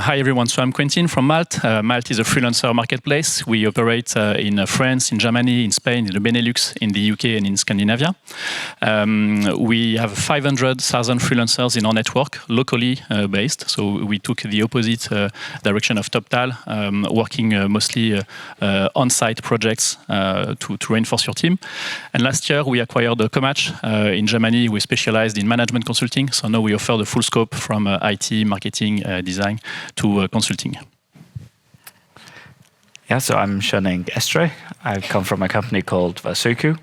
Hi everyone, so I'm Quentin from Malt. Malt is a freelancer marketplace. We operate in France, in Germany, in Spain, in the Benelux, in the UK and in Scandinavia. We have 500,000 freelancers in our network, locally based. So we took the opposite direction of TopTal, working mostly on-site projects to reinforce your team. And last year we acquired Comatch in Germany. We specialized in management consulting. So now we offer the full scope from IT, marketing, design to consulting. Yeah, so I'm Shoning Estre. I come from a company called Vasuku.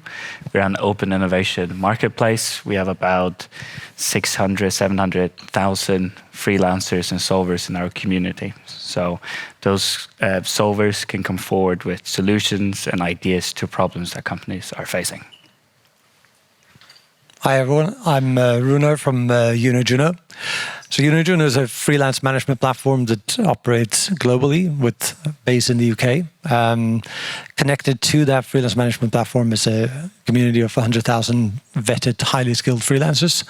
We're an open innovation marketplace. We have about 600, 700,000 freelancers and solvers in our community. So those solvers can come forward with solutions and ideas to problems that companies are facing. Hi everyone, I'm Runar from UnoJuno. So UnoJuno is a freelance management platform that operates globally with base in the UK. Connected to that freelance management platform is a community of 100,000 vetted, highly skilled freelancers.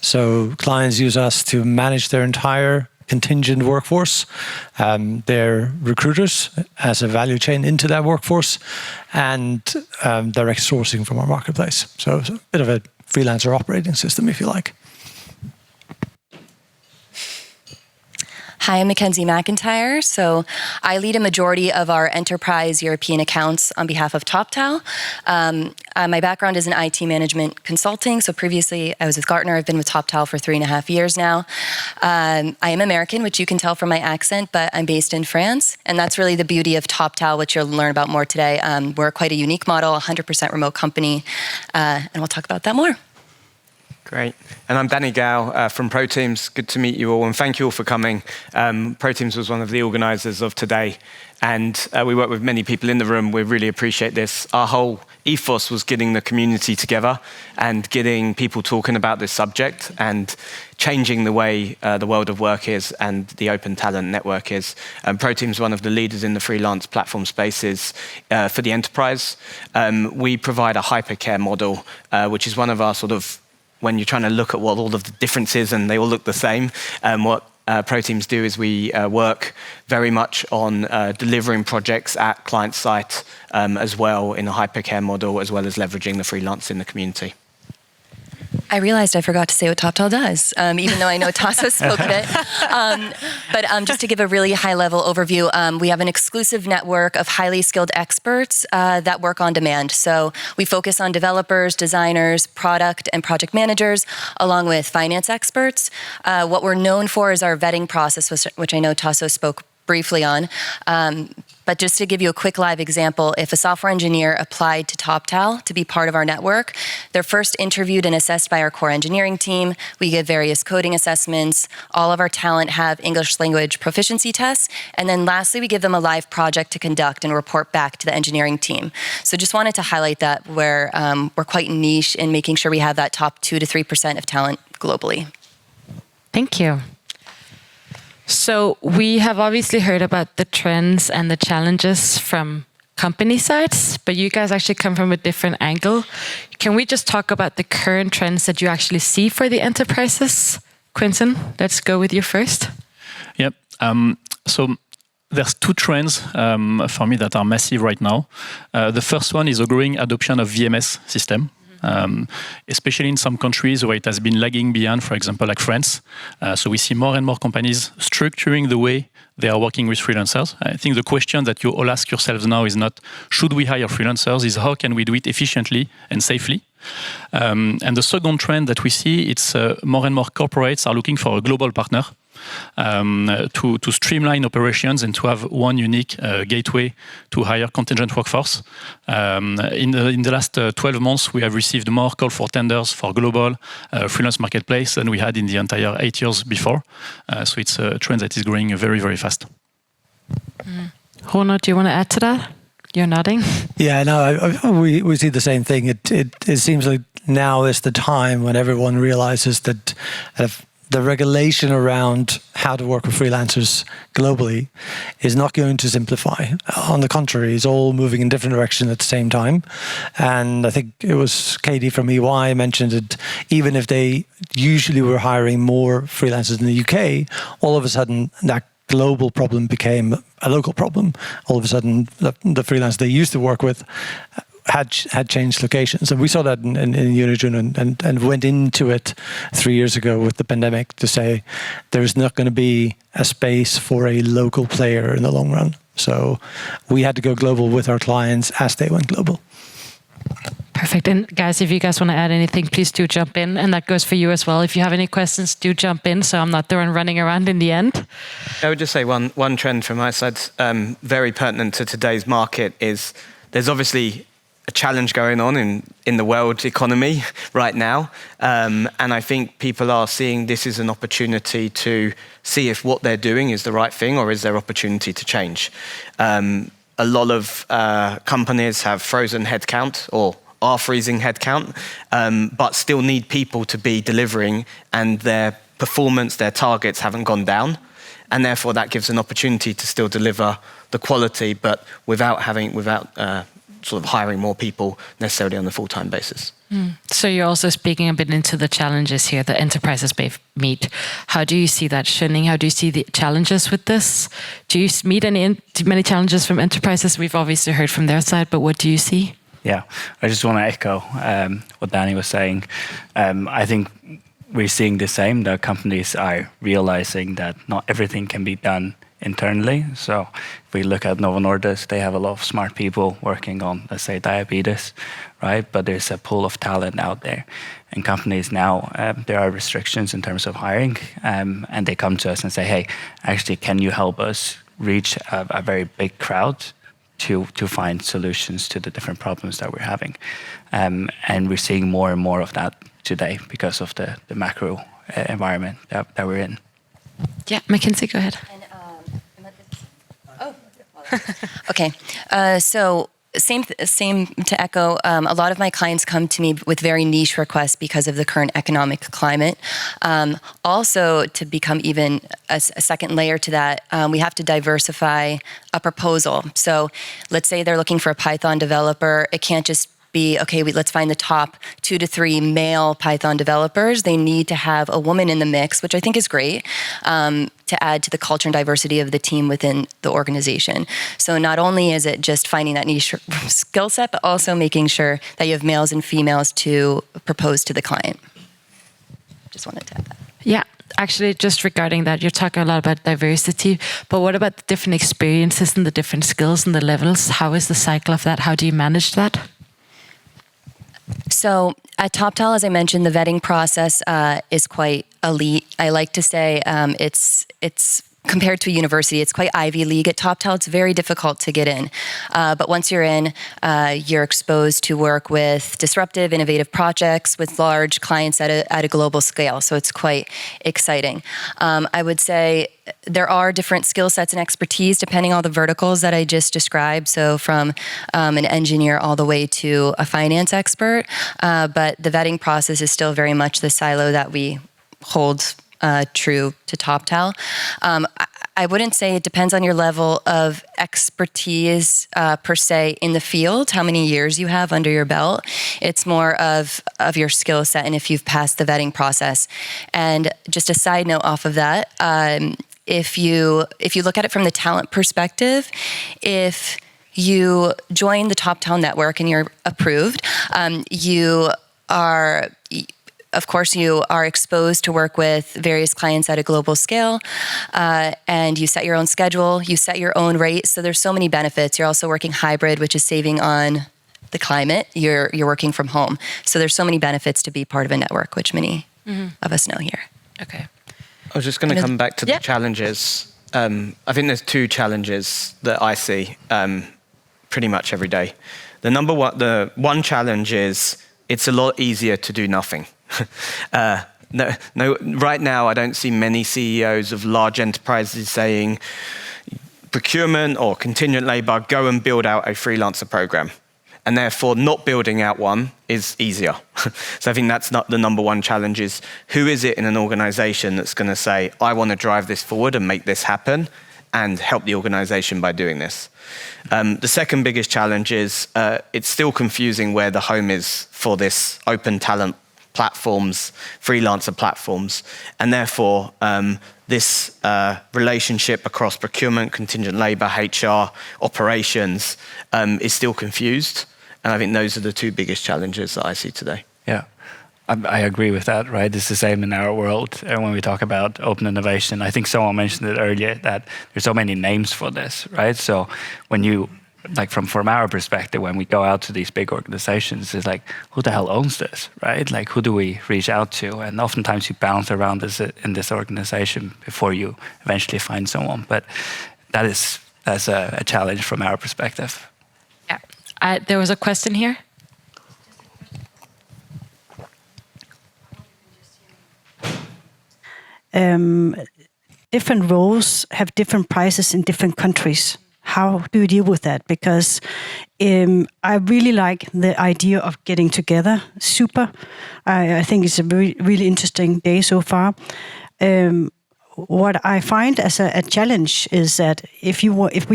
So clients use us to manage their entire contingent workforce, their recruiters as a value chain into that workforce, and direct sourcing from our marketplace. So it's a bit of a freelancer operating system, if you like. Hi, I'm Mackenzie McIntyre. So I lead a majority of our enterprise European accounts on behalf of TopTal. My background is in IT management consulting. So previously I was with Gartner. I've been with TopTal for 3.5 years now. I am American, which you can tell from my accent, but I'm based in France. And that's really the beauty of TopTal, which you'll learn about more today. We're quite a unique model, 100% remote company. And we'll talk about that more. Great. And I'm Danny Gow from ProTeams. Good to meet you all, and thank you all for coming. ProTeams was one of the organisers of today, and we work with many people in the room. We really appreciate this. Our whole ethos was getting the community together and getting people talking about this subject and changing the way the world of work is and the open talent network is. ProTeams is one of the leaders in the freelance platform spaces for the enterprise. We provide a hypercare model, which is one of our sort of, when you're trying to look at what all of the differences and they all look the same, what ProTeams do is we work very much on delivering projects at client site as well in a hypercare model, as well as leveraging the freelance in the community. I realized I forgot to say what TopTal does, even though I know Tasso spoke of it. But just to give a really high-level overview, we have an exclusive network of highly skilled experts that work on demand. So we focus on developers, designers, product and project managers, along with finance experts. What we're known for is our vetting process, which I know Tasso spoke briefly on. But just to give you a quick live example, if a software engineer applied to TopTal to be part of our network, they're first interviewed and assessed by our core engineering team. We give various coding assessments. All of our talent have English language proficiency tests. And then lastly, we give them a live project to conduct and report back to the engineering team. So just wanted to highlight that we're quite niche in making sure we have that top 2 to 3% of talent globally. Thank you. So we have obviously heard about the trends and the challenges from company sides, but you guys actually come from a different angle. Can we just talk about the current trends that you actually see for the enterprises? Quentin, let's go with you first. Yep. So there's 2 trends for me that are massive right now. The first one is a growing adoption of VMS system. Especially in some countries where it has been lagging behind, for example, like France. So we see more and more companies structuring the way they are working with freelancers. I think the question that you all ask yourselves now is not, should we hire freelancers, is how can we do it efficiently and safely? And the second trend that we see, it's more and more corporates are looking for a global partner to streamline operations and to have one unique gateway to hire contingent workforce. In the last 12 months, we have received more call for tenders for global freelance marketplace than we had in the entire 8 years before. So it's a trend that is growing very, very fast. Rona, do you want to add to that? You're nodding. Yeah, no, we see the same thing. It seems like now is the time when everyone realizes that the regulation around how to work with freelancers globally is not going to simplify. On the contrary, it's all moving in different directions at the same time. And I think it was Katie from EY mentioned that even if they usually were hiring more freelancers in the UK, all of a sudden that global problem became a local problem. All of a sudden, the freelancers they used to work with had changed locations. And we saw that in Unijun and went into it 3 years ago with the pandemic to say there's not going to be a space for a local player in the long run. So we had to go global with our clients as they went global. Perfect. And guys, if you guys want to add anything, please do jump in. And that goes for you as well. If you have any questions, do jump in so I'm not the one running around in the end. I would just say one trend from my side, very pertinent to today's market, is there's obviously a challenge going on in the world economy right now. And I think people are seeing this as an opportunity to see if what they're doing is the right thing or is there opportunity to change. A lot of companies have frozen headcount or are freezing headcount, but still need people to be delivering, and their performance, their targets haven't gone down. And therefore that gives an opportunity to still deliver the quality, but without sort of hiring more people necessarily on a full-time basis. So you're also speaking a bit into the challenges here that enterprises meet. How do you see that, Shinning? How do you see the challenges with this? Do you meet many challenges from enterprises? We've obviously heard from their side, but what do you see? Yeah, I just want to echo what Danny was saying. I think we're seeing the same, that companies are realizing that not everything can be done internally. So if we look at Novo Nordisk, they have a lot of smart people working on, let's say, diabetes, right? But there's a pool of talent out there. And companies now, there are restrictions in terms of hiring, and they come to us and say, hey, actually, can you help us reach a very big crowd to find solutions to the different problems that we're having? And we're seeing more and more of that today because of the macro environment that we're in. Yeah, Mackenzie, go ahead. Okay, so same to echo. A lot of my clients come to me with very niche requests because of the current economic climate. Also, to become even a second layer to that, we have to diversify a proposal. So let's say they're looking for a Python developer. It can't just be, okay, let's find the top 2 to 3 male Python developers. They need to have a woman in the mix, which I think is great, to add to the culture and diversity of the team within the organization. So not only is it just finding that niche skill set, but also making sure that you have males and females to propose to the client. Just wanted to add that. Yeah. Actually, just regarding that, you're talking a lot about diversity, but what about the different experiences and the different skills and the levels? How is the cycle of that? How do you manage that? So at TopTal, as I mentioned, the vetting process is quite elite. I like to say it's compared to a university, it's quite Ivy League. At TopTal, it's very difficult to get in. But once you're in, you're exposed to work with disruptive, innovative projects with large clients at a global scale. So it's quite exciting. I would say there are different skill sets and expertise depending on the verticals that I just described. So from an engineer all the way to a finance expert. But the vetting process is still very much the silo that we hold true to TopTal. I wouldn't say it depends on your level of expertise per se in the field, how many years you have under your belt. It's more of your skill set and if you've passed the vetting process. And just a side note off of that, if you look at it from the talent perspective, if you join the TopTal network and you're approved, of course, you are exposed to work with various clients at a global scale, and you set your own schedule, you set your own rate. So there's so many benefits. You're also working hybrid, which is saving on the climate. You're working from home. So there's so many benefits to be part of a network, which many of us know here. Okay. I was just going to come back to the challenges. I think there's 2 challenges that I see pretty much every day. The one challenge is it's a lot easier to do nothing. No, right now I don't see many CEOs of large enterprises saying procurement or contingent labor, go and build out a freelancer program. and therefore not building out one is easier. So I think that's not the number one challenge is who is it in an organization that's going to say, I want to drive this forward and make this happen and help the organization by doing this. The second biggest challenge is it's still confusing where the home is for this open talent platforms, freelancer platforms, and therefore this relationship across procurement, contingent labor, HR, operations is still confused. And I think those are the two biggest challenges that I see today. Yeah, I agree with that, right? It's the same in our world. And when we talk about open innovation, I think someone mentioned it earlier that there's so many names for this, right? So when you, like from our perspective, when we go out to these big organizations, it's like, who the hell owns this, right? Like, who do we reach out to? And oftentimes you bounce around in this organization before you eventually find someone. But that's a challenge from our perspective. Yeah. There was a question here. Different roles have different prices in different countries. How do you deal with that? Because I really like the idea of getting together. Super. I think it's a really interesting day so far. What I find as a challenge is that if we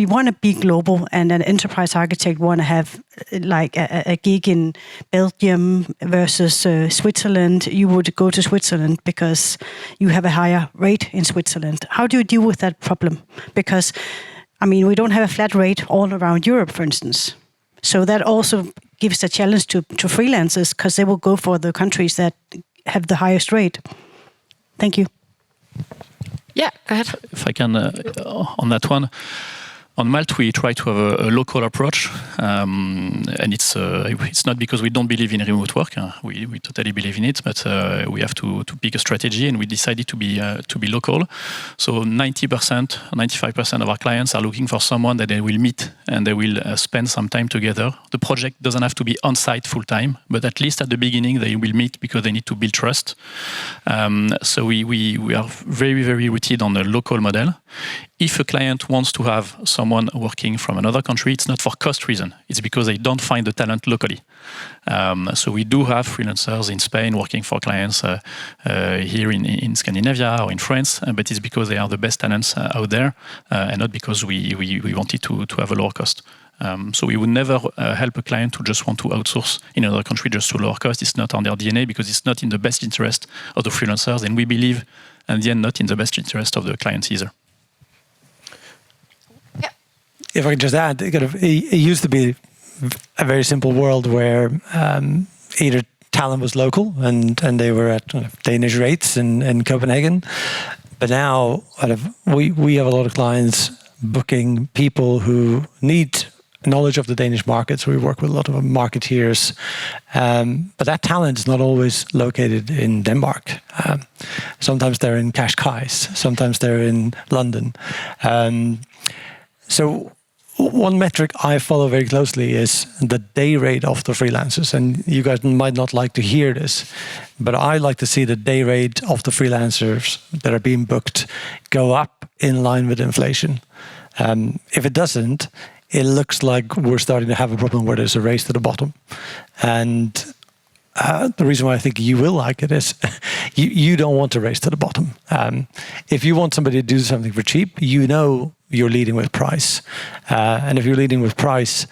want to be global and an enterprise architect want to have like a gig in Belgium versus Switzerland, you would go to Switzerland because you have a higher rate in Switzerland. How do you deal with that problem? Because, I mean, we don't have a flat rate all around Europe, for instance. So that also gives a challenge to freelancers because they will go for the countries that have the highest rate. Thank you. Yeah, go ahead. If I can, on that one, on Malt we try to have a local approach, and it's not because we don't believe in remote work. We totally believe in it, but we have to pick a strategy, and we decided to be local. So 90%, 95% of our clients are looking for someone that they will meet and they will spend some time together. The project doesn't have to be on site full time, but at least at the beginning they will meet because they need to build trust. So we are very, very rooted on a local model. If a client wants to have someone working from another country, it's not for cost reason. It's because they don't find the talent locally. So we do have freelancers in Spain working for clients here in Scandinavia or in France, but it's because they are the best talents out there, and not because we wanted to have a lower cost. So we would never help a client who just want to outsource in another country just to lower cost. It's not on their DNA because it's not in the best interest of the freelancers, and we believe, in the end, not in the best interest of the clients either. If I could just add, it used to be a very simple world where either talent was local and they were at Danish rates in Copenhagen, but now we have a lot of clients booking people who need knowledge of the Danish market. So we work with a lot of marketeers, but that talent is not always located in Denmark. Sometimes they're in Cascais, sometimes they're in London. So one metric I follow very closely is the day rate of the freelancers. And you guys might not like to hear this, but I like to see the day rate of the freelancers that are being booked go up in line with inflation. If it doesn't, it looks like we're starting to have a problem where there's a race to the bottom. And the reason why I think you will like it is you don't want to race to the bottom. If you want somebody to do something for cheap, you know you're leading with price. And if you're leading with price,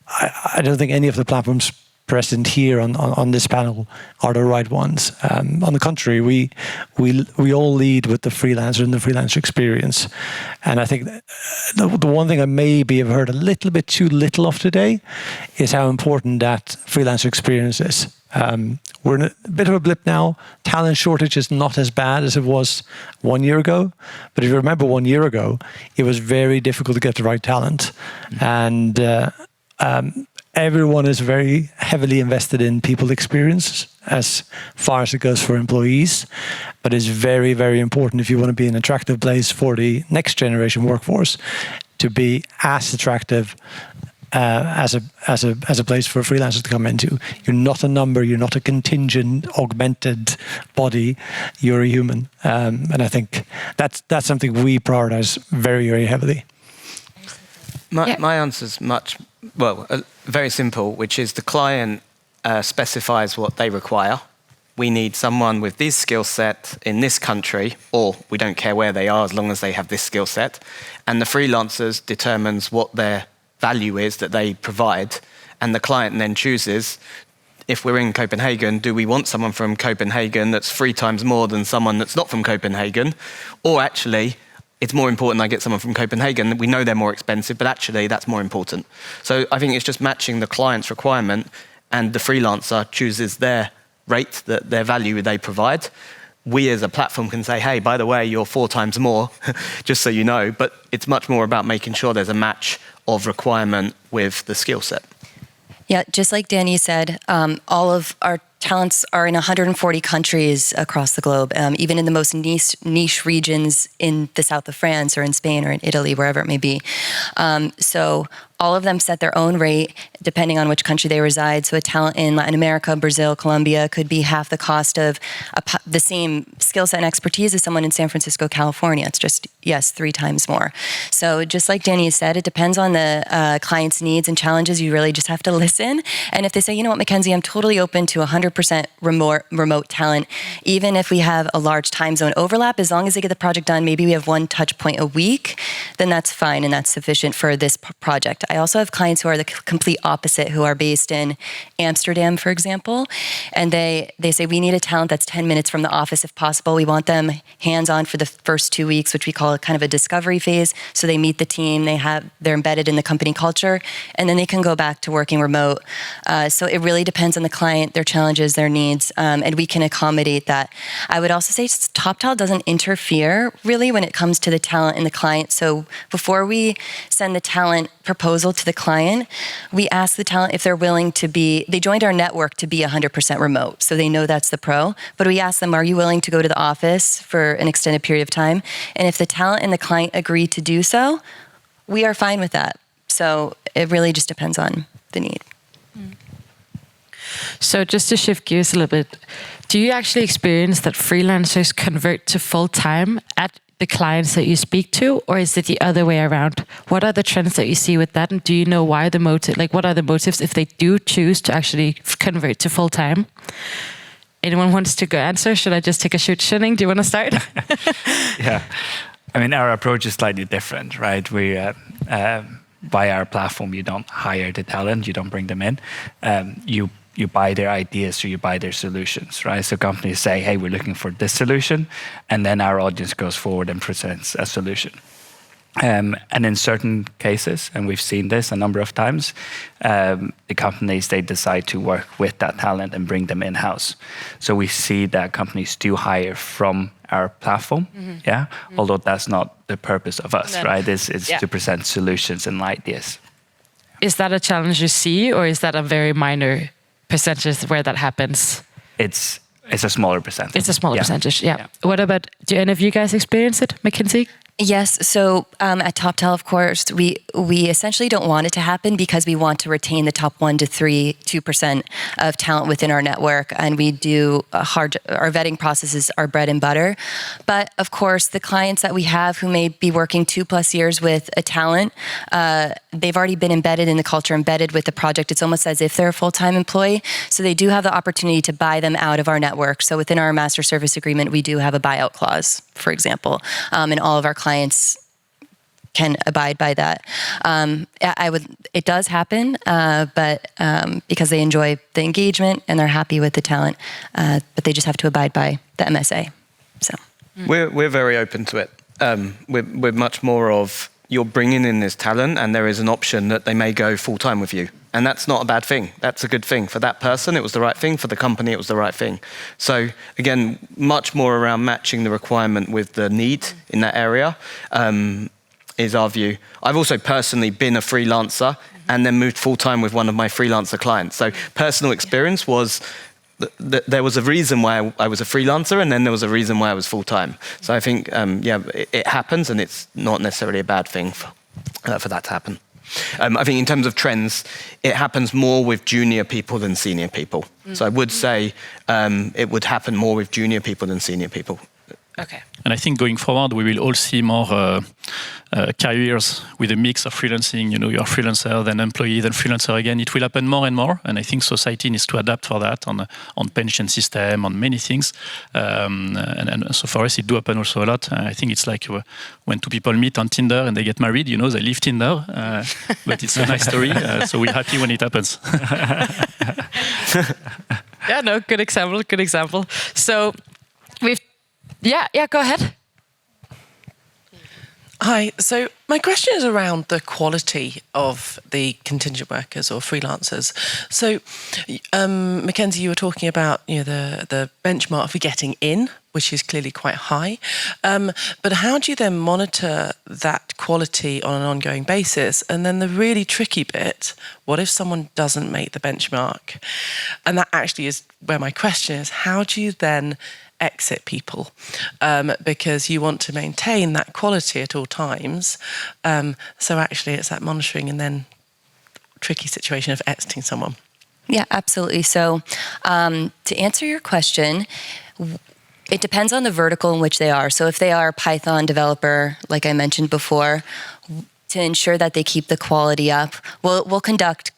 I don't think any of the platforms present here on this panel are the right ones. On the contrary, we all lead with the freelancer and the freelancer experience. And I think the one thing I maybe have heard a little bit too little of today is how important that freelancer experience is. We're in a bit of a blip now. Talent shortage is not as bad as it was 1 year ago. But if you remember 1 year ago, it was very difficult to get the right talent. And everyone is very heavily invested in people experience as far as it goes for employees. But it's very, very important if you want to be an attractive place for the next generation workforce to be as attractive as a place for freelancers to come into. You're not a number, you're not a contingent, augmented body, you're a human. And I think that's something we prioritize very, very heavily. My answer's very simple, which is the client specifies what they require. We need someone with this skill set in this country, or we don't care where they are as long as they have this skill set. And the freelancers determines what their value is that they provide, and the client then chooses, if we're in Copenhagen, do we want someone from Copenhagen that's 3 times more than someone that's not from Copenhagen? Or actually, it's more important I get someone from Copenhagen. We know they're more expensive, but actually that's more important. So I think it's just matching the client's requirement, and the freelancer chooses their rate, their value they provide. We as a platform can say, hey, by the way, you're 4 times more, just so you know. But it's much more about making sure there's a match of requirement with the skill set. Yeah, just like Danny said, all of our talents are in 140 countries across the globe, even in the most niche regions in the south of France or in Spain or in Italy, wherever it may be. So all of them set their own rate depending on which country they reside. So a talent in Latin America, Brazil, Colombia could be half the cost of the same skill set and expertise as someone in San Francisco, California. It's just, 3 times more. So just like Danny said, it depends on the client's needs and challenges. You really just have to listen. And if they say, you know what, Mackenzie, I'm totally open to 100% remote talent, even if we have a large time zone overlap, as long as they get the project done, maybe we have 1 touch point a week, then that's fine and that's sufficient for this project. I also have clients who are the complete opposite, who are based in Amsterdam, for example, and they say, we need a talent that's 10 minutes from the office if possible. We want them hands-on for the first 2 weeks, which we call kind of a discovery phase. So they meet the team, they're embedded in the company culture, and then they can go back to working remote. So it really depends on the client, their challenges, their needs, and we can accommodate that. I would also say TopTal doesn't interfere really when it comes to the talent and the client. So before we send the talent proposal to the client, we ask the talent if they're willing to they joined our network to be 100% remote. So they know that's the pro, but we ask them, are you willing to go to the office for an extended period of time? And if the talent and the client agree to do so, we are fine with that. So it really just depends on the need. So just to shift gears a little bit, do you actually experience that freelancers convert to full-time at the clients that you speak to, or is it the other way around? What are the trends that you see with that, and do you know why what are the motives if they do choose to actually convert to full-time? Anyone wants to go answer? Should I just take a shoot? Shinning, do you want to start? Yeah. I mean, our approach is slightly different, right? We, by our platform, you don't hire the talent, you don't bring them in. You buy their ideas, so you buy their solutions, right? So companies say, hey, we're looking for this solution, and then our audience goes forward and presents a solution. And in certain cases, and we've seen this a number of times, the companies, they decide to work with that talent and bring them in-house. So we see that companies do hire from our platform, although that's not the purpose of us, right? It's to present solutions and ideas. Is that a challenge you see, or is that a very minor percentage where that happens? It's a smaller percentage. It's a smaller percentage, yeah. What about, do any of you guys experience it, Mackenzie? Yes. So at TopTal, of course, we essentially don't want it to happen because we want to retain the top 1 to 2% of talent within our network, and we do our vetting processes are bread and butter. But of course, the clients that we have who may be working 2+ years with a talent, they've already been embedded in the culture, embedded with the project. It's almost as if they're a full-time employee. So they do have the opportunity to buy them out of our network. So within our master service agreement, we do have a buyout clause, for example, and all of our clients can abide by that. It does happen, but because they enjoy the engagement and they're happy with the talent, but they just have to abide by the MSA. So we're very open to it. We're much more of, you're bringing in this talent, and there is an option that they may go full time with you. And that's not a bad thing. That's a good thing. For that person, it was the right thing. For the company, it was the right thing. So again, much more around matching the requirement with the need in that area is our view. I've also personally been a freelancer and then moved full time with one of my freelancer clients. So personal experience was there was a reason why I was a freelancer, and then there was a reason why I was full time. So I think, it happens, and it's not necessarily a bad thing for that to happen. I think in terms of trends, it happens more with junior people than senior people. So I would say it would happen more with junior people than senior people. Okay. And I think going forward, we will all see more careers with a mix of freelancing. You're a freelancer, then employee, then freelancer again. It will happen more and more, and I think society needs to adapt for that on pension system, on many things. And so for us, it do happen also a lot. I think it's like when two people meet on Tinder and they get married. They leave Tinder, but it's a nice story. So we're happy when it happens. Yeah, no, good example, good example. So go ahead. Hi. So my question is around the quality of the contingent workers or freelancers. So, Mackenzie, you were talking about the benchmark for getting in, which is clearly quite high. But how do you then monitor that quality on an ongoing basis? And then the really tricky bit: what if someone doesn't make the benchmark? And that actually is where my question is: how do you then exit people, because you want to maintain that quality at all times. So actually it's that monitoring and then tricky situation of exiting someone. Yeah, absolutely. So to answer your question, it depends on the vertical in which they are. So if they are a Python developer, like I mentioned before, to ensure that they keep the quality up, we'll conduct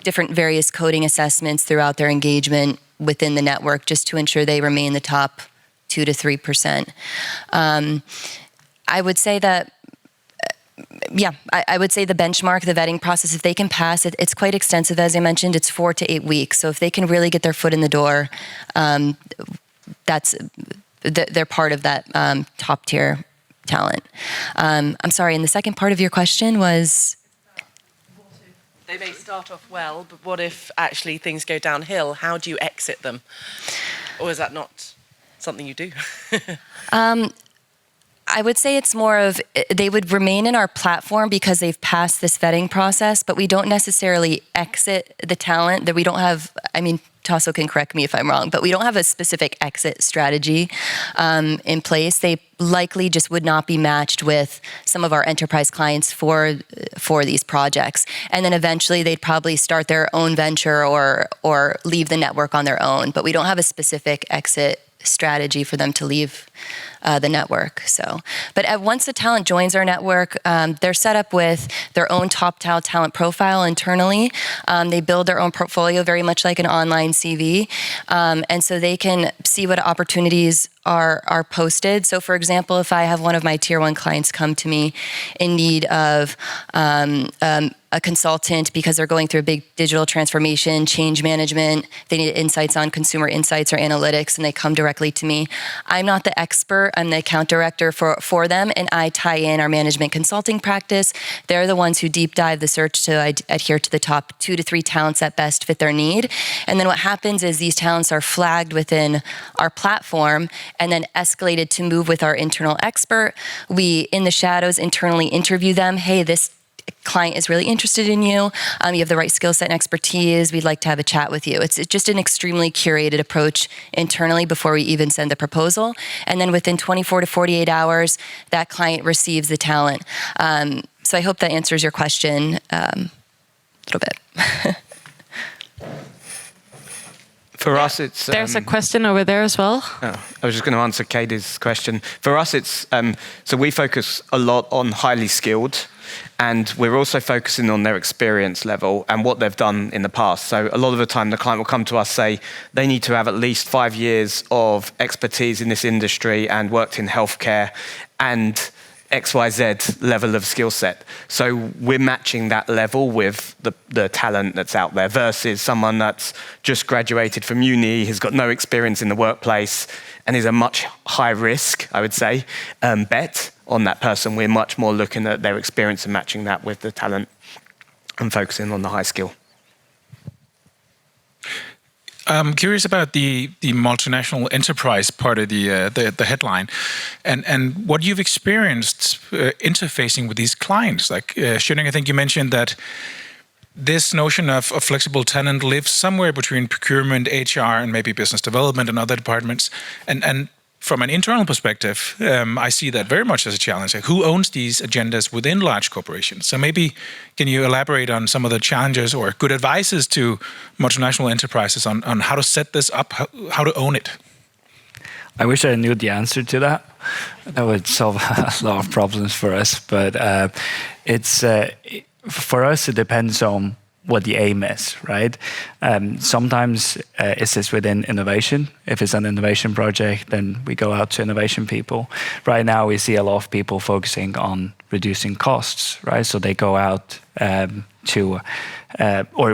different various coding assessments throughout their engagement within the network, just to ensure they remain the top 2 to 3%. I would say that, I would say the benchmark, the vetting process, if they can pass it, it's quite extensive. As I mentioned, it's 4 to 8 weeks. So if they can really get their foot in the door, they're part of that top tier talent. I'm sorry, and the second part of your question was? They may start off well, but what if actually things go downhill? How do you exit them? Or is that not something you do? I would say it's more of they would remain in our platform because they've passed this vetting process, but we don't necessarily exit the talent. That we don't have, Tasso can correct me if I'm wrong, but we don't have a specific exit strategy in place. They likely just would not be matched with some of our enterprise clients for these projects. And then eventually they'd probably start their own venture or leave the network on their own. But we don't have a specific exit strategy for them to leave the network. But once the talent joins our network, they're set up with their own top talent profile internally. They build their own portfolio very much like an online CV. And so they can see what opportunities are posted. So for example, if I have one of my tier 1 clients come to me in need of a consultant because they're going through a big digital transformation, change management, they need insights on consumer insights or analytics, and they come directly to me. I'm not the expert, I'm the account director for them, and I tie in our management consulting practice. They're the ones who deep dive the search to adhere to the top 2 to 3 talents that best fit their need. And then what happens is these talents are flagged within our platform and then escalated to move with our internal expert. We, in the shadows, internally interview them. Hey, this client is really interested in you. You have the right skill set and expertise. We'd like to have a chat with you. It's just an extremely curated approach internally before we even send the proposal. And then within 24 to 48 hours, that client receives the talent. So I hope that answers your question a little bit. For us, it's... There's a question over there as well. I was just going to answer Katie's question. For us, it's... so we focus a lot on highly skilled, and we're also focusing on their experience level and what they've done in the past. So a lot of the time, the client will come to us, say they need to have at least 5 years of expertise in this industry and worked in healthcare and XYZ level of skill set. So we're matching that level with the talent that's out there versus someone that's just graduated from uni, has got no experience in the workplace, and is a much high risk, I would say, bet on that person. We're much more looking at their experience and matching that with the talent and focusing on the high skill. I'm curious about the multinational enterprise part of the headline, and what you've experienced interfacing with these clients. Like Schöning, I think you mentioned that this notion of flexible talent lives somewhere between procurement, HR, and maybe business development and other departments. And from an internal perspective, I see that very much as a challenge. Like, who owns these agendas within large corporations? So maybe can you elaborate on some of the challenges or good advices to multinational enterprises on how to set this up, how to own it? I wish I knew the answer to that. That would solve a lot of problems for us. But for us, it depends on what the aim is, right? Sometimes it's just within innovation. If it's an innovation project, then we go out to innovation people. Right now, we see a lot of people focusing on reducing costs, right? So they go out or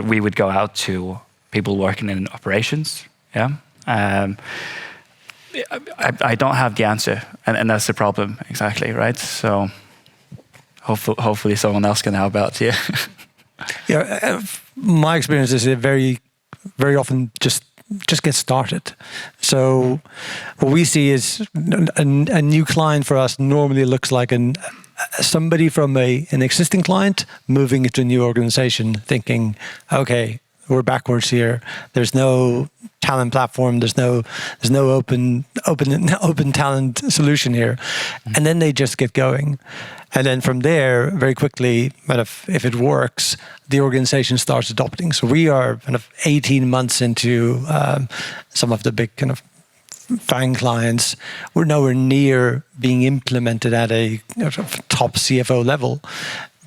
we would go out to people working in operations, yeah? I don't have the answer, and that's the problem, exactly, right? So hopefully someone else can help out here. Yeah, my experience is it very often just get started. So what we see is a new client for us normally looks like somebody from an existing client moving into a new organization, thinking, okay, we're backwards here. There's no talent platform. There's no open talent solution here, and then they just get going. And then from there, very quickly, if it works, the organization starts adopting. So we are kind of 18 months into some of the big kind of FANG clients. We're nowhere near being implemented at a top CFO level,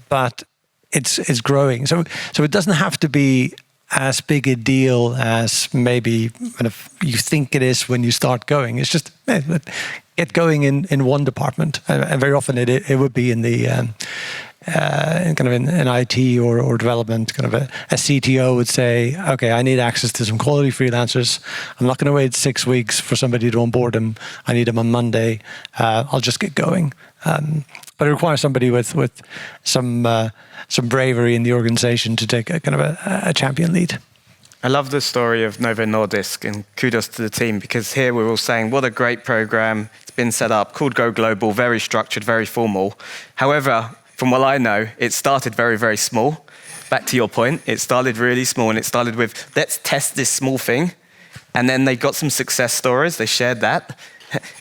but it's growing. So it doesn't have to be as big a deal as maybe kind of you think it is when you start going. It's just get going in one department, and very often it would be in the kind of in IT or development. Kind of a CTO would say, okay, I need access to some quality freelancers. I'm not going to wait 6 weeks for somebody to onboard them. I need them on Monday. I'll just get going. But it requires somebody with some bravery in the organization to take a kind of a champion lead. I love the story of Novo Nordisk, and kudos to the team, because here we're all saying, what a great program. It's been set up, called Go Global, very structured, very formal. However, from what I know, it started very, very small. Back to your point, it started really small, and it started with, let's test this small thing. And then they got some success stories, they shared that.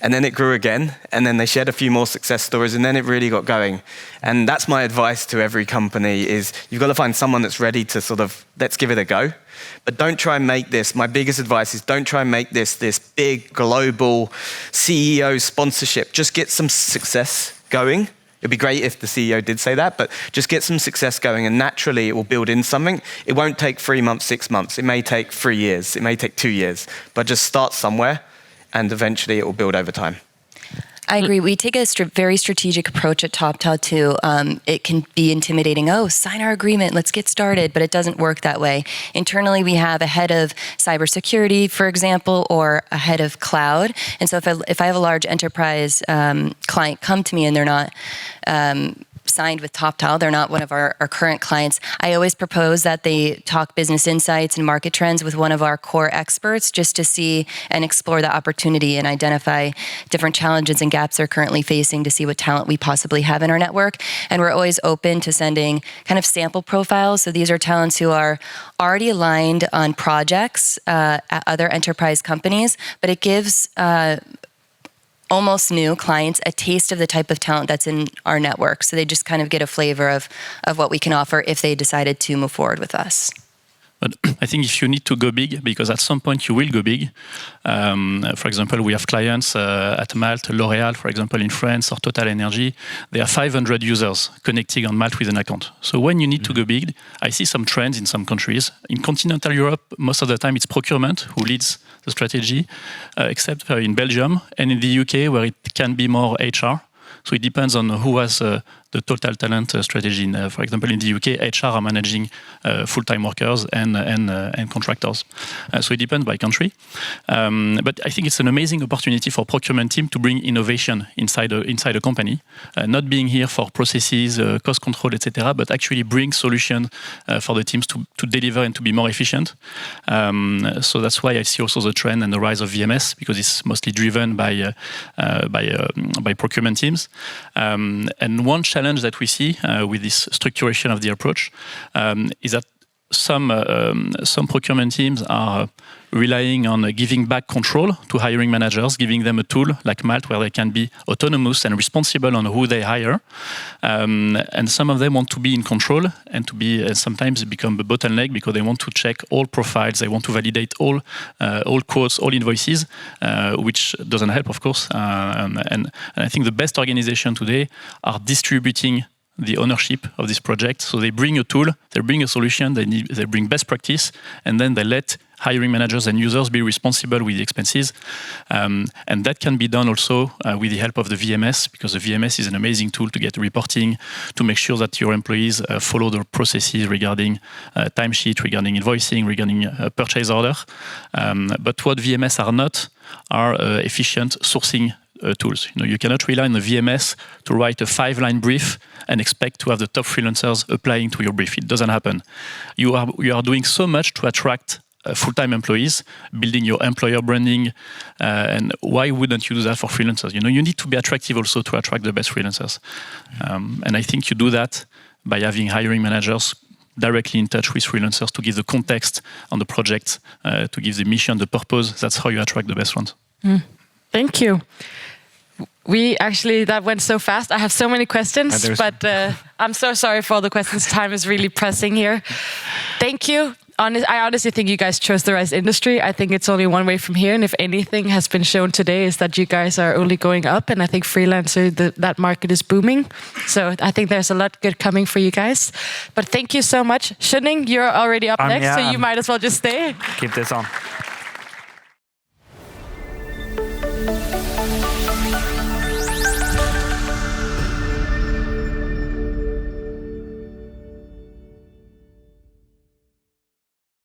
And then it grew again, and then they shared a few more success stories, and then it really got going. And that's my advice to every company is you've got to find someone that's ready to sort of, let's give it a go. But don't try and make this, my biggest advice is don't try and make this big global CEO sponsorship. Just get some success going. It'd be great if the CEO did say that, but just get some success going, and naturally it will build in something. It won't take 3 months, 6 months. It may take 3 years. It may take 2 years. But just start somewhere, and eventually it will build over time. I agree. We take a very strategic approach at TopTal too. It can be intimidating. Oh, sign our agreement, let's get started. But it doesn't work that way. Internally, we have a head of cybersecurity, for example, or a head of cloud. And so if I have a large enterprise client come to me and they're not signed with TopTal, they're not one of our current clients, I always propose that they talk business insights and market trends with one of our core experts just to see and explore the opportunity and identify different challenges and gaps they're currently facing to see what talent we possibly have in our network. And we're always open to sending kind of sample profiles. So these are talents who are already aligned on projects at other enterprise companies, but it gives almost new clients a taste of the type of talent that's in our network. So they just kind of get a flavor of what we can offer if they decided to move forward with us. But I think if you need to go big, because at some point you will go big. For example, we have clients at Malt, L'Oréal, for example, in France, or Total Energy. They have 500 users connecting on Malt with an account. So when you need to go big, I see some trends in some countries. In continental Europe, most of the time it's procurement who leads the strategy, except in Belgium and in the UK, where it can be more HR. So it depends on who has the total talent strategy. For example, in the UK, HR are managing full-time workers and contractors. So it depends by country. But I think it's an amazing opportunity for procurement team to bring innovation inside a company, not being here for processes, cost control, etc., but actually bring solutions for the teams to deliver and to be more efficient. So that's why I see also the trend and the rise of VMS, because it's mostly driven by procurement teams. And one challenge that we see with this structuration of the approach is that some procurement teams are relying on giving back control to hiring managers, giving them a tool like Malt where they can be autonomous and responsible on who they hire. And some of them want to be in control and to be sometimes become a bottleneck because they want to check all profiles, they want to validate all quotes, all invoices, which doesn't help, of course. And I think the best organization today are distributing the ownership of this project. So they bring a tool, they bring a solution, they bring best practice, and then they let hiring managers and users be responsible with the expenses. And that can be done also with the help of the VMS, because the VMS is an amazing tool to get reporting, to make sure that your employees follow the processes regarding timesheet, regarding invoicing, regarding purchase order. But what VMS are not are efficient sourcing tools. You cannot rely on the VMS to write a 5-line brief and expect to have the top freelancers applying to your brief. It doesn't happen. You are doing so much to attract full-time employees, building your employer branding, and why wouldn't you do that for freelancers? You need to be attractive also to attract the best freelancers. And I think you do that by having hiring managers directly in touch with freelancers to give the context on the project, to give the mission, the purpose. That's how you attract the best ones. Thank you. That went so fast. I have so many questions, but I'm so sorry for all the questions. Time is really pressing here. Thank you. I honestly think you guys chose the right industry. I think it's only one way from here. And if anything has been shown today is that you guys are only going up. And I think that market is booming. So I think there's a lot good coming for you guys. But thank you so much. Shunning, you're already up next, so you might as well just stay. Keep this on.